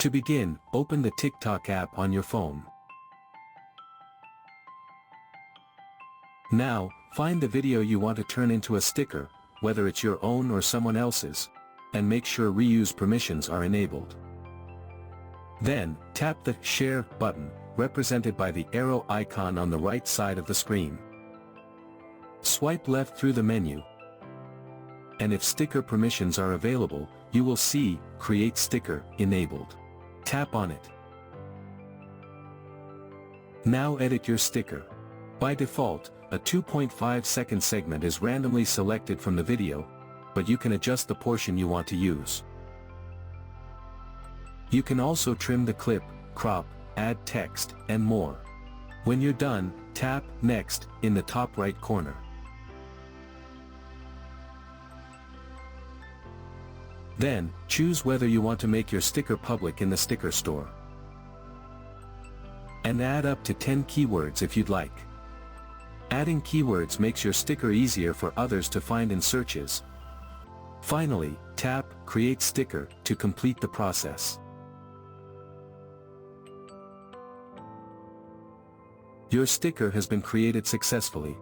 To begin, open the TikTok app on your phone. Now, find the video you want to turn into a sticker, whether it's your own or someone else's, and make sure reuse permissions are enabled. Then, tap the Share button, represented by the arrow icon on the right side of the screen. Swipe left through the menu, and if sticker permissions are available, you will see Create Sticker enabled. Tap on it. Now edit your sticker. By default, a 2.5-second segment is randomly selected from the video, but you can adjust the portion you want to use. You can also trim the clip, crop, add text, and more. When you're done, tap Next in the top right corner. Then, choose whether you want to make your sticker public in the sticker store. And add up to 10 keywords if you'd like. Adding keywords makes your sticker easier for others to find in searches. Finally, tap Create Sticker to complete the process. Your sticker has been created successfully.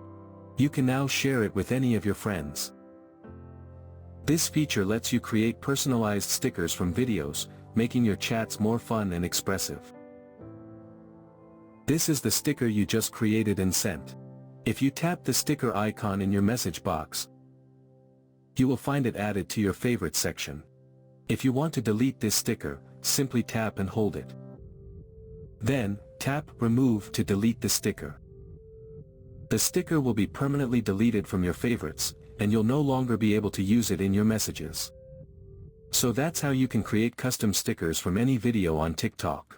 You can now share it with any of your friends. This feature lets you create personalized stickers from videos, making your chats more fun and expressive. This is the sticker you just created and sent. If you tap the sticker icon in your message box, you will find it added to your favorite section. If you want to delete this sticker, simply tap and hold it. Then, tap Remove to delete the sticker. The sticker will be permanently deleted from your favorites, and you'll no longer be able to use it in your messages. So that's how you can create custom stickers from any video on TikTok.